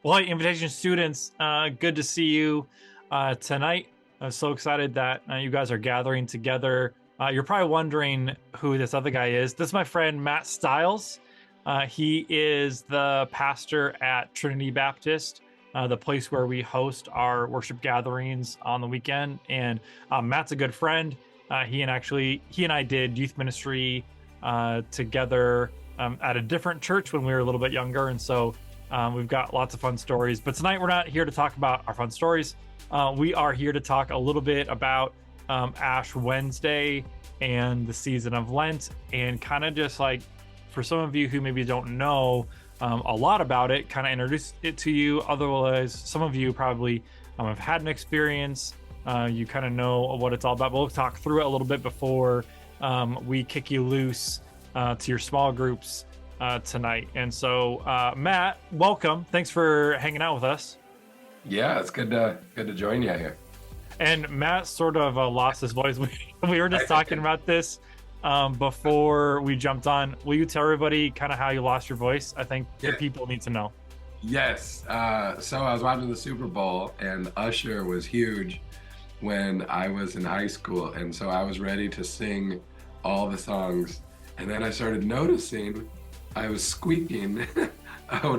Well, hey, invitation students, good to see you tonight. I'm so excited that you guys are gathering together. You're probably wondering who this other guy is. This is my friend Matt Stiles. He is the pastor at Trinity Baptist, the place where we host our worship gatherings on the weekend. And Matt's a good friend. He and I did youth ministry together at a different church when we were a little bit younger, and so we've got lots of fun stories, but tonight we're not here to talk about our fun stories. We are here to talk a little bit about Ash Wednesday and the season of Lent, and kind of just like for some of you who maybe don't know a lot about it, kind of introduce it to you. Otherwise, some of you probably have had an experience. You kind of know what it's all about. But we'll talk through it a little bit before we kick you loose to your small groups tonight. And so Matt, welcome. Thanks for hanging out with us. Yeah, it's good to join you here. And Matt sort of lost his voice. We were just talking about this before we jumped on. Will you tell everybody kind of how you lost your voice? I think the people need to know. Yes. So I was watching the Super Bowl, and Usher was huge when I was in high school, and so I was ready to sing all the songs, and then I started noticing I was squeaking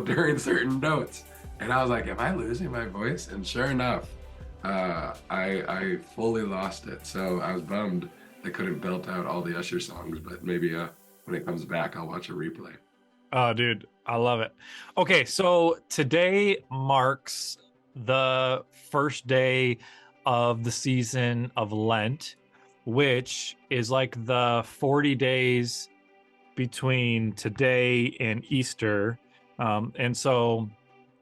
during certain notes, and I was like, am I losing my voice? And sure enough, I fully lost it. So I was bummed I couldn't belt out all the Usher songs, but maybe when it comes back, I'll watch a replay. Oh, dude, I love it. Okay, so today marks the first day of the season of Lent, which is like the 40 days between today and Easter. And so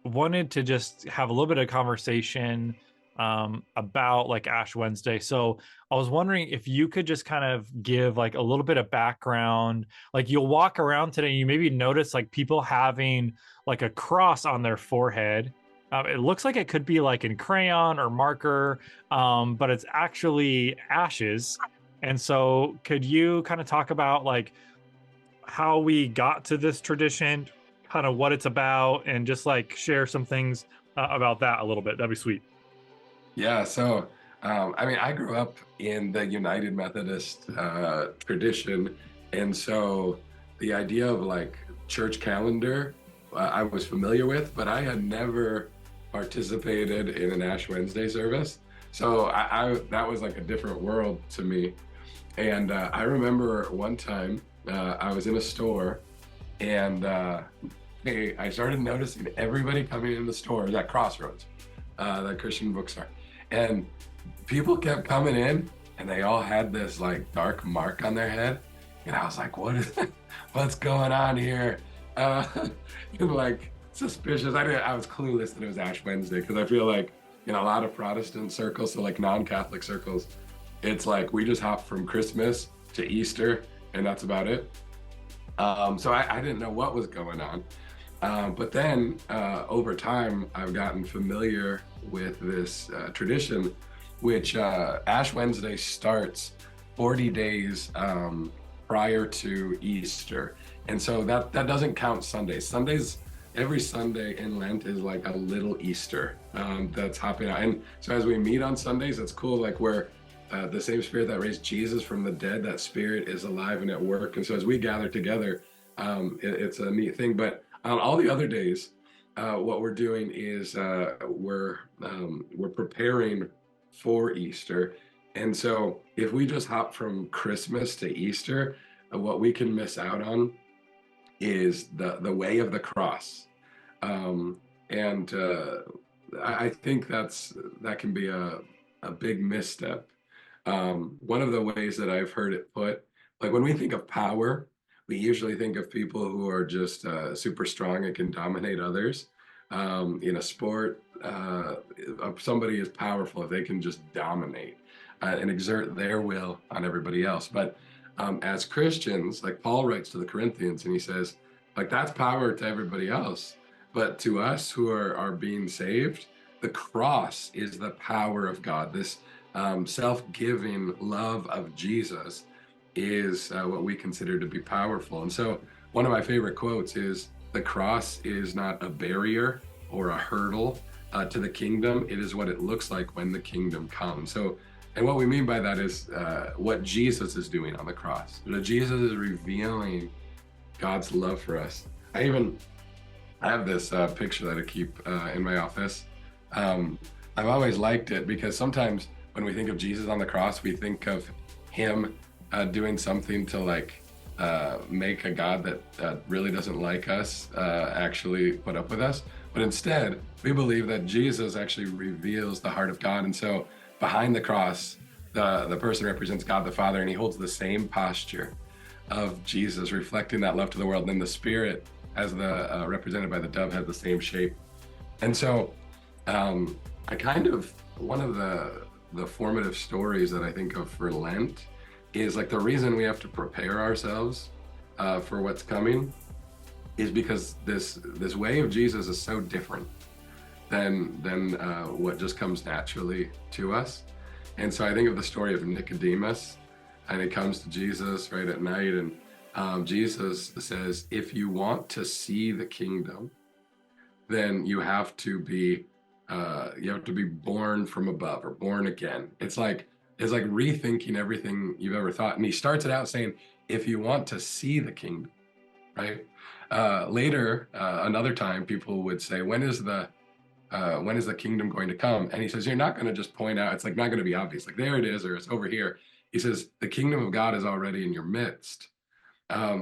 wanted to just have a little bit of conversation about like Ash Wednesday. So I was wondering if you could just kind of give like a little bit of background. Like you'll walk around today and you maybe notice like people having like a cross on their forehead. It looks like it could be like in crayon or marker, but it's actually ashes. And so could you kind of talk about like how we got to this tradition, kind of what it's about, and just like share some things about that a little bit? That'd be sweet. Yeah, so I grew up in the United Methodist tradition, and so the idea of like church calendar I was familiar with, but I had never participated in an Ash Wednesday service. So I that was like a different world to me. And I remember one time I was in a store, and I started noticing everybody coming in the store at Crossroads, that Christian bookstore, and people kept coming in, and they all had this like dark mark on their head, and I was like, what's going on here? Like suspicious. I was clueless that it was Ash Wednesday, because I feel like in a lot of Protestant circles, so like non-Catholic circles, it's like we just hop from Christmas to Easter, and that's about it. So I didn't know what was going on. But then over time, I've gotten familiar with this tradition, which Ash Wednesday starts 40 days prior to Easter. And so that doesn't count Sundays. Every Sunday in Lent is like a little Easter that's hopping out. And so as we meet on Sundays, it's cool, like we're the same spirit that raised Jesus from the dead, that spirit is alive and at work. And so as we gather together, it's a neat thing. But on all the other days, what we're doing is we're preparing for Easter. And so if we just hop from Christmas to Easter, what we can miss out on is the way of the cross. And I think that can be a big misstep. One of the ways that I've heard it put, like when we think of power, we usually think of people who are just super strong and can dominate others. In a sport, somebody is powerful if they can just dominate and exert their will on everybody else. But as Christians, like Paul writes to the Corinthians, and he says, like, that's power to everybody else. But to us who are being saved, the cross is the power of God, this self-giving love of Jesus. is what we consider to be powerful. And so one of my favorite quotes is, the cross is not a barrier or a hurdle to the kingdom. It is what it looks like when the kingdom comes. So, and what we mean by that is what Jesus is doing on the cross. You know, Jesus is revealing God's love for us. I have this picture that I keep in my office. I've always liked it because sometimes when we think of Jesus on the cross, we think of him doing something to like make a God that really doesn't like us actually put up with us. But instead, we believe that Jesus actually reveals the heart of God. And so behind the cross, the person represents God the Father, and he holds the same posture of Jesus, reflecting that love to the world. And then the Spirit, as the represented by the dove, has the same shape. And so I kind of, one of the formative stories that I think of for Lent is like the reason we have to prepare ourselves for what's coming is because this way of Jesus is so different than what just comes naturally to us. And so I think of the story of Nicodemus, and he comes to Jesus right at night, and Jesus says, if you want to see the kingdom, then you have to be born from above, or born again. It's like rethinking everything you've ever thought. And he starts it out saying, if you want to see the kingdom, right? Later, another time, people would say, when is the kingdom going to come? And he says, you're not going to just point out, it's like not going to be obvious, like there it is, or it's over here. He says, the kingdom of God is already in your midst.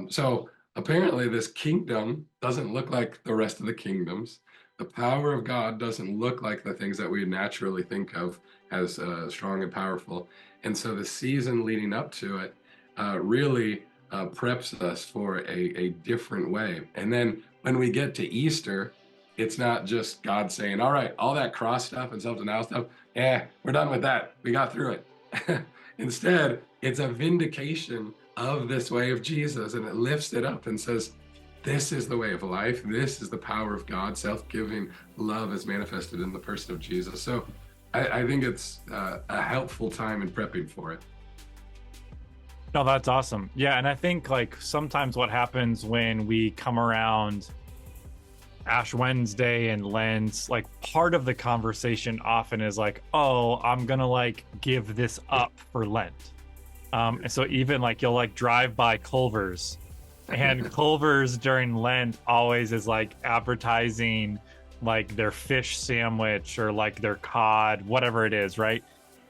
So apparently this kingdom doesn't look like the rest of the kingdoms. The power of God doesn't look like the things that we naturally think of as strong and powerful. And so the season leading up to it really preps us for a different way. And then when we get to Easter, it's not just God saying, all right, all that cross stuff and self-denial stuff, we're done with that. We got through it. Instead, it's a vindication of this way of Jesus, and it lifts it up and says, this is the way of life. This is the power of God. Self-giving love is manifested in the person of Jesus. So I think it's a helpful time in prepping for it. No, that's awesome. Yeah, and I think like sometimes what happens when we come around Ash Wednesday and Lent, like part of the conversation often is like, oh, I'm gonna like give this up for Lent. And so even like you'll like drive by Culver's, and Culver's during Lent always is like advertising like their fish sandwich or like their cod, whatever it is, right?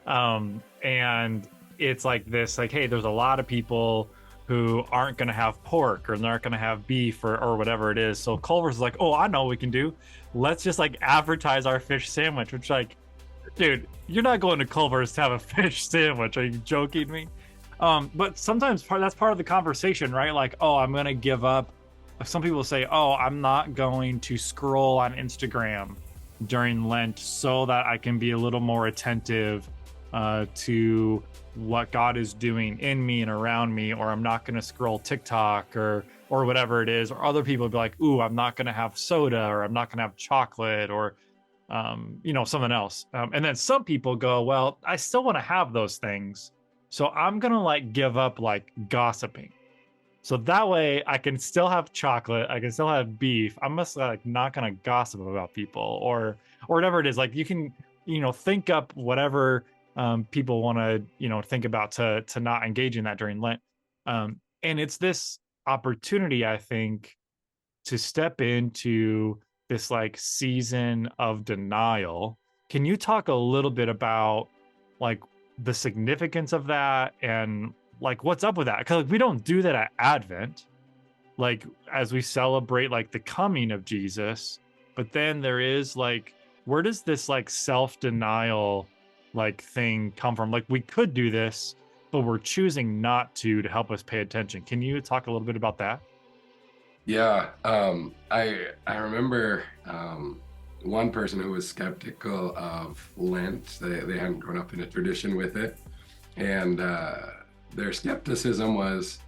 And it's like this, like, hey, there's a lot of people who aren't going to have pork, or they're not going to have beef, or whatever it is. So Culver's is like, oh, I know what we can do. Let's just like advertise our fish sandwich, which like, dude, you're not going to Culver's to have a fish sandwich. Are you joking me? But sometimes that's part of the conversation, right? Like, oh, I'm going to give up. Some people say, oh, I'm not going to scroll on Instagram during Lent so that I can be a little more attentive to what God is doing in me and around me, or I'm not going to scroll TikTok or whatever it is. Or other people be like, ooh, I'm not going to have soda, or I'm not going to have chocolate, or something else. And then some people go, well, I still want to have those things, so I'm going to like give up like gossiping. So that way I can still have chocolate, I can still have beef. I'm just like not going to gossip about people or whatever it is. Like you can, think up whatever people want to, think about to not engage in that during Lent. And it's this opportunity, I think, to step into this like season of denial. Can you talk a little bit about like the significance of that and like what's up with that? Because like, we don't do that at Advent, like as we celebrate like the coming of Jesus, but then there is like, where does this like self-denial like thing come from? Like we could do this, but we're choosing not to help us pay attention. Can you talk a little bit about that? Yeah, I remember one person who was skeptical of Lent. They hadn't grown up in a tradition with it, and their skepticism was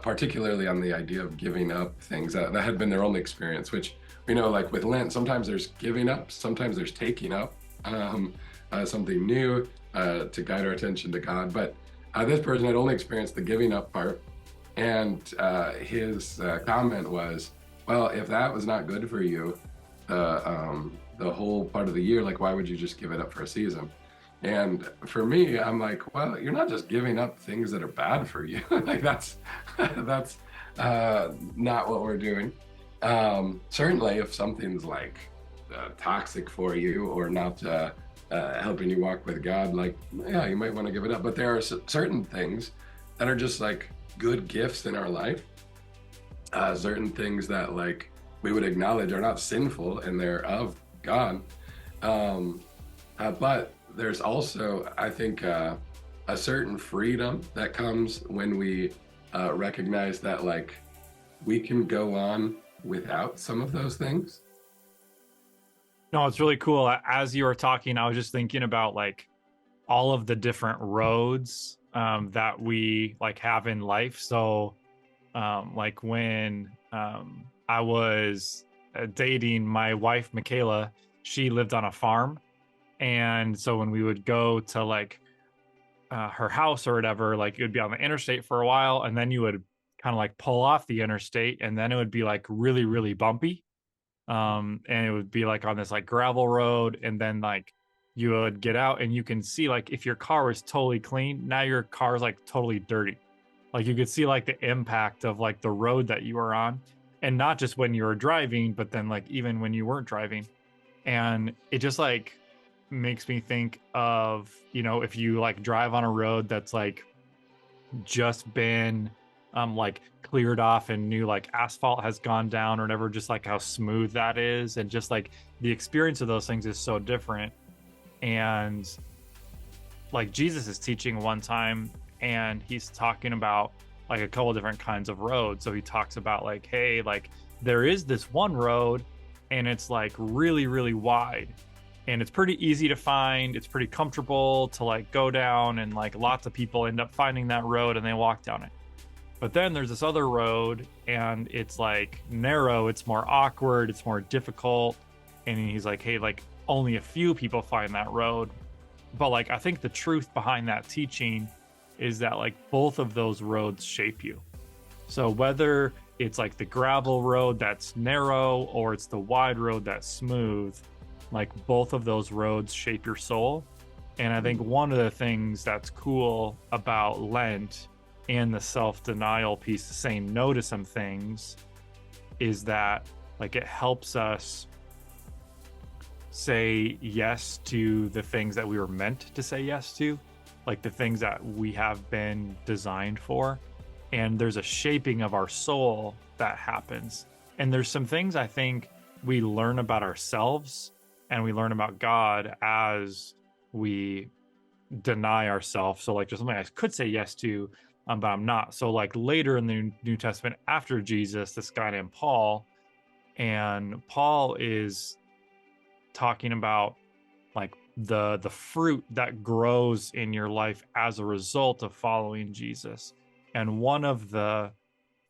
particularly on the idea of giving up things that had been their only experience. Which we know, like with Lent, sometimes there's giving up, sometimes there's taking up something new to guide our attention to God. But This person had only experienced the giving up part, and his comment was, "Well, if that was not good for you, the whole part of the year, like why would you just give it up for a season?" And for me, I'm like, well, you're not just giving up things that are bad for you. Like that's not what we're doing. Certainly, if something's like toxic for you or not helping you walk with God, like, yeah, you might want to give it up. But there are certain things that are just like good gifts in our life, certain things that like we would acknowledge are not sinful and they're of God. Um, but there's also, I think, a certain freedom that comes when we recognize that like we can go on without some of those things. No, it's really cool. As you were talking, I was just thinking about like all of the different roads that we like have in life. So like when I was dating my wife Michaela, she lived on a farm, and so when we would go to like her house or whatever, like it would be on the interstate for a while, and then you would kind of like pull off the interstate, and then it would be like really really bumpy, and it would be like on this like gravel road, and then like you would get out and you can see like if your car was totally clean, now your car's like totally dirty. Like you could see like the impact of like the road that you were on, and not just when you were driving, but then like even when you weren't driving. And it just like makes me think of, you know, if you like drive on a road that's like just been like cleared off and new like asphalt has gone down or whatever, just like how smooth that is, and just like the experience of those things is so different. And like Jesus is teaching one time, and he's talking about like a couple different kinds of roads. So he talks about like, hey, like there is this one road, and it's like really really wide, and it's pretty easy to find, it's pretty comfortable to like go down, and like lots of people end up finding that road and they walk down it. But then there's this other road, and it's like narrow, it's more awkward, it's more difficult. And he's like, hey, like only a few people find that road. But like I think the truth behind that teaching is that like both of those roads shape you. So whether it's like the gravel road that's narrow or it's the wide road that's smooth, like both of those roads shape your soul. And I think one of the things that's cool about Lent and the self-denial piece, saying no to some things, is that like it helps us say yes to the things that we were meant to say yes to, like the things that we have been designed for. And there's a shaping of our soul that happens. And there's some things I think we learn about ourselves and we learn about God as we deny ourselves. So like there's something I could say yes to, but I'm not. So like later in the New Testament, after Jesus, this guy named Paul, and Paul is talking about like the fruit that grows in your life as a result of following Jesus. And one of the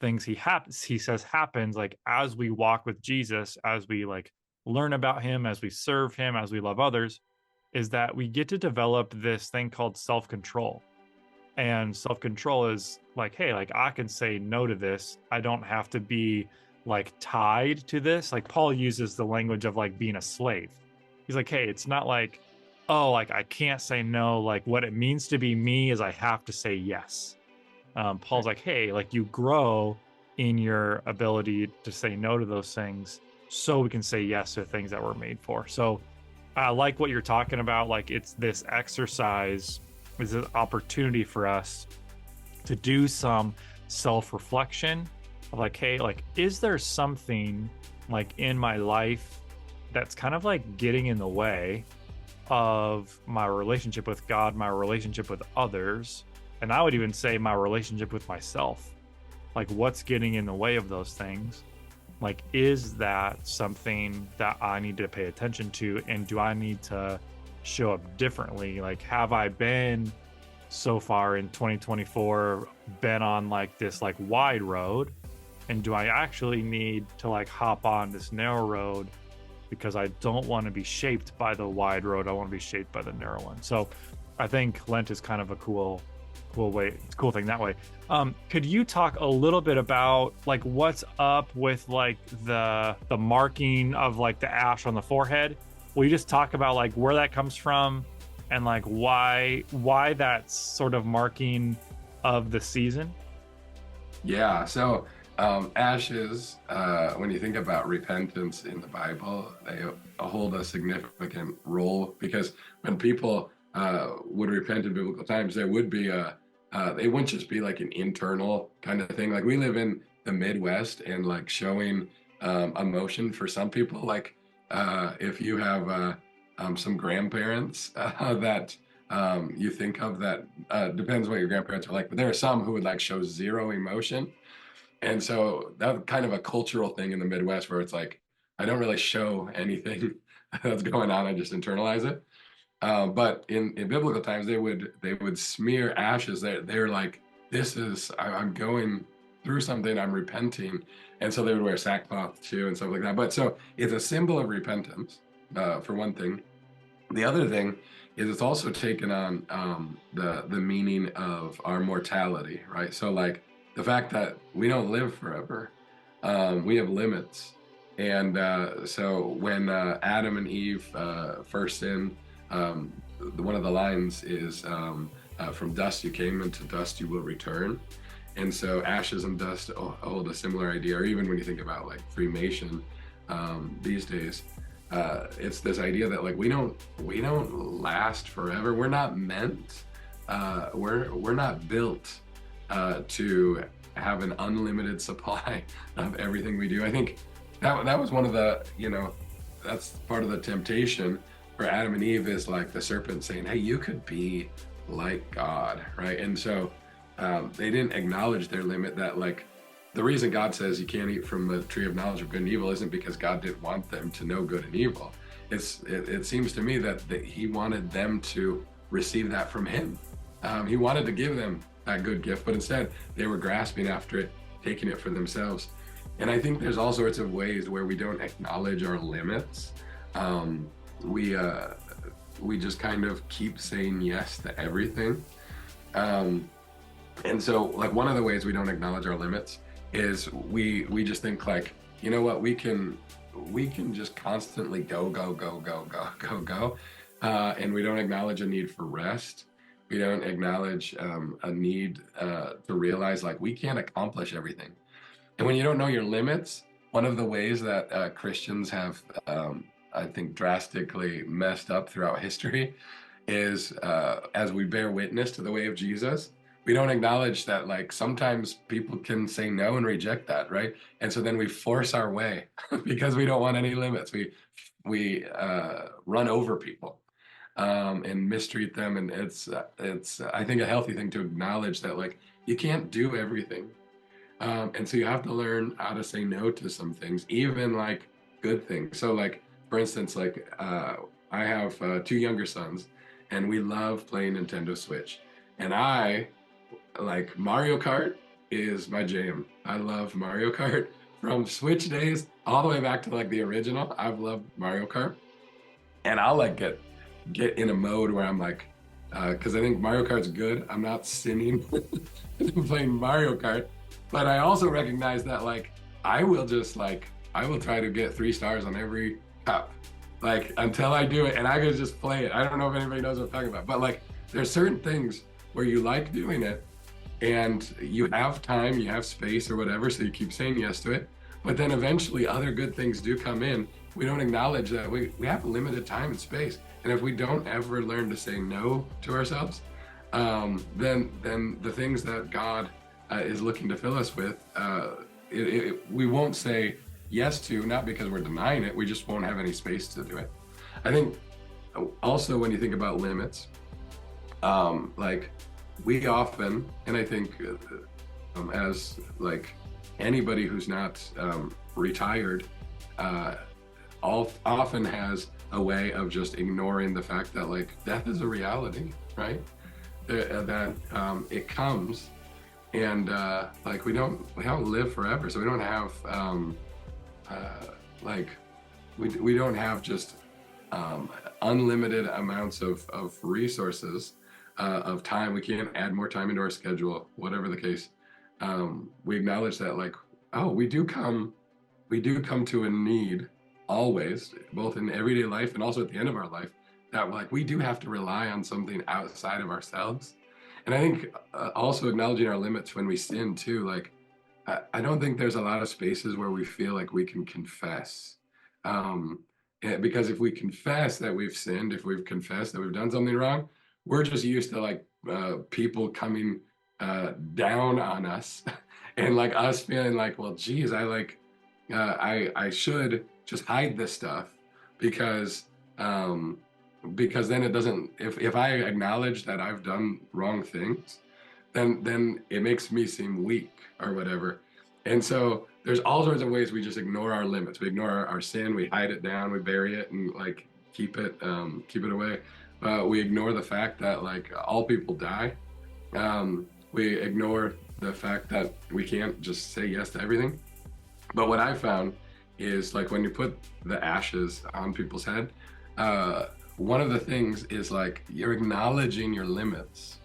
things he says happens like as we walk with Jesus, as we like learn about him, as we serve him, as we love others, is that we get to develop this thing called self-control. And self-control is like, hey, like I can say no to this. I don't have to be like tied to this. Like Paul uses the language of like being a slave. He's like, hey, it's not like, oh, like I can't say no. Like what it means to be me is I have to say yes. Paul's like, hey, like you grow in your ability to say no to those things so we can say yes to things that we're made for. So I like what you're talking about. Like it's this exercise, is an opportunity for us to do some self-reflection of like, hey, like is there something like in my life that's kind of like getting in the way of my relationship with God, my relationship with others, and I would even say my relationship with myself? Like what's getting in the way of those things? Like is that something that I need to pay attention to, and do I need to show up differently? Like have I been so far in 2024 been on like this like wide road, and do I actually need to like hop on this narrow road because I don't want to be shaped by the wide road, I want to be shaped by the narrow one? So I think Lent is kind of a cool Cool way, cool thing that way. Could you talk a little bit about like what's up with like the marking of like the ash on the forehead? Will you just talk about like where that comes from and like why that's sort of marking of the season? Yeah, so ashes, when you think about repentance in the Bible, they hold a significant role because when people would repent in biblical times, there would be it wouldn't just be like an internal kind of thing. Like we live in the Midwest and like showing emotion for some people, like if you have some grandparents that you think of that depends what your grandparents are like, but there are some who would like show zero emotion. And so that's kind of a cultural thing in the Midwest where it's like, I don't really show anything that's going on. I just internalize it. But in biblical times, they would smear ashes. They're like, this is I'm going through something. I'm repenting, and so they would wear sackcloth too and stuff like that. But so it's a symbol of repentance, for one thing. The other thing is it's also taken on the meaning of our mortality, right? So like the fact that we don't live forever, we have limits, and so when Adam and Eve first sinned, one of the lines is from dust you came, and to dust you will return. And so ashes and dust hold a similar idea, or even when you think about like cremation these days, it's this idea that like we don't last forever. We're not meant. We're not built to have an unlimited supply of everything we do. I think that was one of the that's part of the temptation for Adam and Eve is like the serpent saying, "Hey, you could be like God," right? And so they didn't acknowledge their limit. That like the reason God says you can't eat from the tree of knowledge of good and evil isn't because God didn't want them to know good and evil. It seems to me that He wanted them to receive that from Him. He wanted to give them that good gift, but instead they were grasping after it, taking it for themselves. And I think there's all sorts of ways where we don't acknowledge our limits. We just kind of keep saying yes to everything. And so like one of the ways we don't acknowledge our limits is we just think like, you know what, we can just constantly go, and we don't acknowledge a need for rest. We don't acknowledge a need to realize like we can't accomplish everything. And when you don't know your limits, one of the ways that Christians have, I think, drastically messed up throughout history is as we bear witness to the way of Jesus, we don't acknowledge that like sometimes people can say no and reject that, right? And so then we force our way because we don't want any limits. We run over people and mistreat them, and it's I think a healthy thing to acknowledge that like you can't do everything, and so you have to learn how to say no to some things, even like good things. So like for instance, like I have two younger sons, and we love playing Nintendo Switch, and I like Mario Kart is my jam. I love Mario Kart from Switch days all the way back to like the original. I've loved Mario Kart, and I'll like get in a mode where I'm like, because I think Mario Kart's good. I'm not sinning playing Mario Kart, but I also recognize that like I will try to get 3 stars on every cup, like until I do it, and I can just play it. I don't know if anybody knows what I'm talking about, but like there's certain things where you like doing it, and you have time, you have space or whatever, so you keep saying yes to it. But then eventually other good things do come in. We don't acknowledge that we have limited time and space. And if we don't ever learn to say no to ourselves, then the things that God is looking to fill us with, we won't say yes to, not because we're denying it, we just won't have any space to do it. I think also when you think about limits, like we often, and I think as like anybody who's not retired, often has a way of just ignoring the fact that like death is a reality, right? That it comes, and like we don't live forever, so we don't have like we don't have just unlimited amounts of resources. of time. We can't add more time into our schedule, whatever the case. We acknowledge that, like, oh, we do come to a need always, both in everyday life and also at the end of our life, that like we do have to rely on something outside of ourselves. And I think also acknowledging our limits when we sin too, like I don't think there's a lot of spaces where we feel like we can confess. Um, because if we confess that we've sinned, if we've confessed that we've done something wrong, we're just used to like people coming down on us and like us feeling like, well, geez, I should just hide this stuff because um, because then it doesn't. If I acknowledge that I've done wrong things, then it makes me seem weak or whatever. And so there's all sorts of ways we just ignore our limits. We ignore our sin, we hide it down, we bury it, and like keep it away. We ignore the fact that like all people die. We ignore the fact that we can't just say yes to everything. But what I found is like when you put the ashes on people's head, one of the things is like you're acknowledging your limits,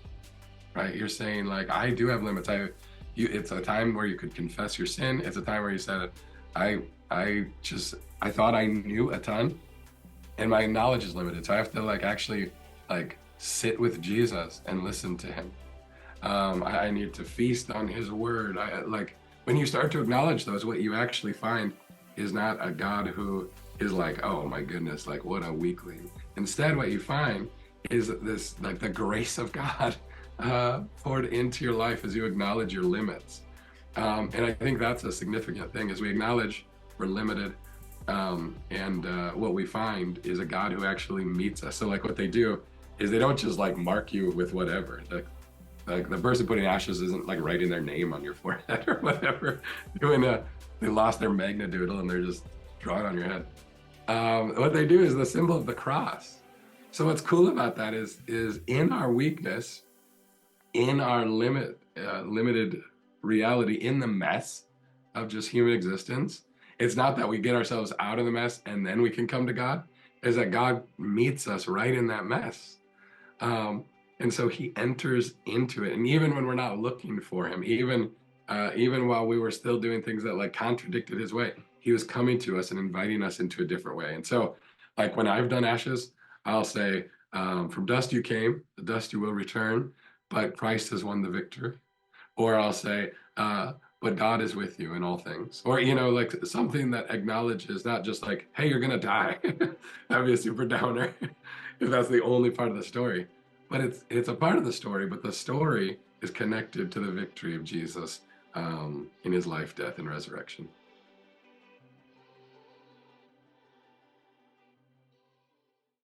right? You're saying like, I do have limits. It's a time where you could confess your sin. It's a time where you said, I, I thought I knew a ton, and my knowledge is limited. So I have to like actually like sit with Jesus and listen to him. I need to feast on his word. I like when you start to acknowledge those, what you actually find is not a God who is like, oh my goodness, like what a weakling. Instead, what you find is this like the grace of God poured into your life as you acknowledge your limits. And I think that's a significant thing as we acknowledge we're limited. And what we find is a God who actually meets us. So like what they do is they don't just like mark you with whatever. Like the person putting ashes isn't like writing their name on your forehead or whatever. They lost their magna doodle and they're just drawing on your head. What they do is the symbol of the cross. So what's cool about that is in our weakness, in our limited reality, in the mess of just human existence, it's not that we get ourselves out of the mess and then we can come to God. Is that God meets us right in that mess. And so he enters into it. And even when we're not looking for him, even while we were still doing things that like contradicted his way, he was coming to us and inviting us into a different way. And so like when I've done ashes, I'll say, from dust you came, the dust you will return, but Christ has won the victory. Or I'll say, but God is with you in all things. Or, you know, like something that acknowledges not just like, hey, you're going to die. That'd be a super downer if that's the only part of the story. But it's a part of the story, but the story is connected to the victory of Jesus in his life, death, and resurrection.